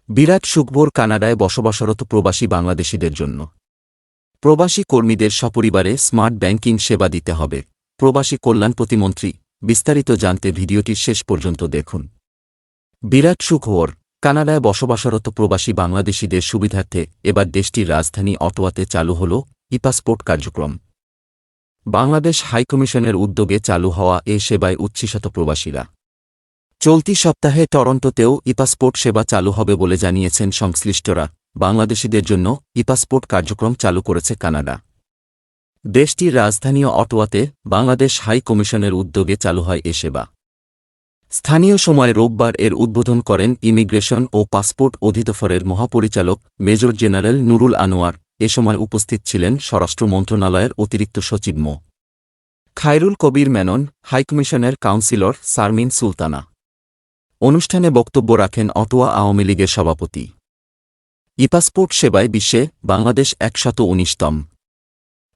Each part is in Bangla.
বিরাট সুখবর কানাডায় বসবাসরত প্রবাসী বাংলাদেশিদের জন্য। প্রবাসী কর্মীদের সপরিবারে স্মার্ট ব্যাংকিং সেবা দিতে হবে। প্রবাসী কল্যাণ প্রতিমন্ত্রী। বিস্তারিত জানতে ভিডিওটির শেষ পর্যন্ত দেখুন। বিরাট সুখবর, কানাডায় বসবাসরত প্রবাসী বাংলাদেশিদের সুবিধার্থে এবার দেশটির রাজধানী অটোয়াতে চালু হল ই-পাসপোর্ট কার্যক্রম। বাংলাদেশ হাইকমিশনের উদ্যোগে চালু হওয়া এ সেবায় উচ্ছ্বসিত প্রবাসীরা। চলতি সপ্তাহে টরন্টোতেও ই-পাসপোর্ট সেবা চালু হবে বলে জানিয়েছেন সংশ্লিষ্টরা। বাংলাদেশিদের জন্য ই-পাসপোর্ট কার্যক্রম চালু করেছে কানাডা। দেশটির রাজধানী অটোয়াতে বাংলাদেশ হাই কমিশনের উদ্যোগে চালু হয় এ সেবা। স্থানীয় সময় রোববার এর উদ্বোধন করেন ইমিগ্রেশন ও পাসপোর্ট অধিদপ্তরের মহাপরিচালক মেজর জেনারেল নুরুল আনোয়ার। এ সময় উপস্থিত ছিলেন স্বরাষ্ট্র মন্ত্রণালয়ের অতিরিক্ত সচিব মো. খায়রুল কবির মেনন, হাইকমিশনের কাউন্সিলর শারমিন সুলতানা। অনুষ্ঠানে বক্তব্য রাখেন অটোয়া আওয়ামী লীগের সভাপতি। ই-পাসপোর্ট সেবায় বিশ্বে বাংলাদেশ ১১৯তম।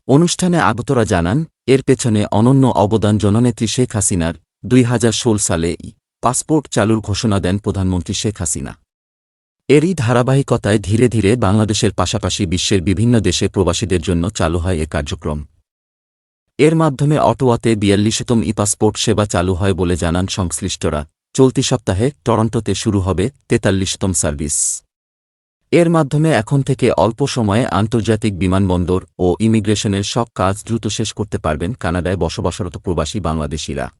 অনুষ্ঠানে আগতরা জানান, এর পেছনে অনন্য অবদান জননেত্রী শেখ হাসিনার। ২০১৬ সালে পাসপোর্ট চালুর ঘোষণা দেন প্রধানমন্ত্রী শেখ হাসিনা। এরই ধারাবাহিকতায় ধীরে ধীরে বাংলাদেশের পাশাপাশি বিশ্বের বিভিন্ন দেশে প্রবাসীদের জন্য চালু হয় এ কার্যক্রম। এর মাধ্যমে অটোয়াতে ৪২তম ই-পাসপোর্ট সেবা চালু হয় বলে জানান সংশ্লিষ্টরা। চলতি সপ্তাহে টরন্টোতে শুরু হবে ৪৩তম সার্ভিস। এর মাধ্যমে এখন থেকে অল্প সময়ে আন্তর্জাতিক বিমানবন্দর ও ইমিগ্রেশনের সব কাজ দ্রুত শেষ করতে পারবেন কানাডায় বসবাসরত প্রবাসী বাংলাদেশিরা।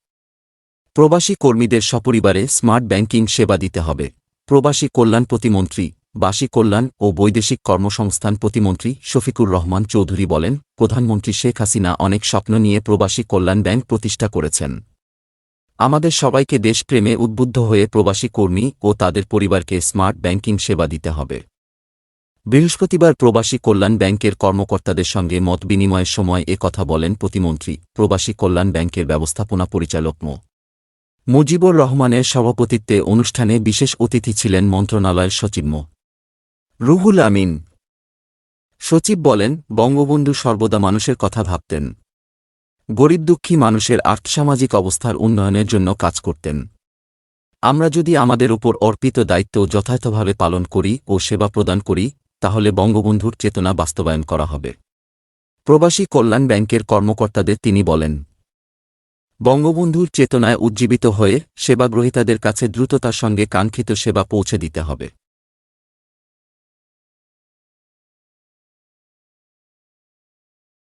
প্রবাসী কর্মীদের সপরিবারে স্মার্ট ব্যাংকিং সেবা দিতে হবে। প্রবাসী কল্যাণ প্রতিমন্ত্রী, বাসী কল্যাণ ও বৈদেশিক কর্মসংস্থান প্রতিমন্ত্রী শফিকুর রহমান চৌধুরী বলেন, প্রধানমন্ত্রী শেখ হাসিনা অনেক স্বপ্ন নিয়ে প্রবাসী কল্যাণ ব্যাংক প্রতিষ্ঠা করেছেন। আমাদের সবাইকে দেশপ্রেমে উদ্বুদ্ধ হয়ে প্রবাসী কর্মী ও তাদের পরিবারকে স্মার্ট ব্যাংকিং সেবা দিতে হবে। বৃহস্পতিবার প্রবাসী কল্যাণ ব্যাংকের কর্মকর্তাদের সঙ্গে মত বিনিময়ের সময় এ কথা বলেন প্রতিমন্ত্রী। প্রবাসী কল্যাণ ব্যাংকের ব্যবস্থাপনা পরিচালক মো. মুজিবুর রহমানের সভাপতিত্বে অনুষ্ঠানে বিশেষ অতিথি ছিলেন মন্ত্রণালয়ের সচিব মো. রুহুল আমিন। সচিব বলেন, বঙ্গবন্ধু সর্বদা মানুষের কথা ভাবতেন। গরিব দুঃখী মানুষের আর্থসামাজিক অবস্থার উন্নয়নের জন্য কাজ করতেন। আমরা যদি আমাদের উপর অর্পিত দায়িত্ব যথাযথভাবে পালন করি ও সেবা প্রদান করি, তাহলে বঙ্গবন্ধুর চেতনা বাস্তবায়ন করা হবে। প্রবাসী কল্যাণ ব্যাংকের কর্মকর্তাদের তিনি বলেন, বঙ্গবন্ধুর চেতনায় উজ্জীবিত হয়ে সেবাগ্রহীতাদের কাছে দ্রুততার সঙ্গে কাঙ্ক্ষিত সেবা পৌঁছে দিতে হবে।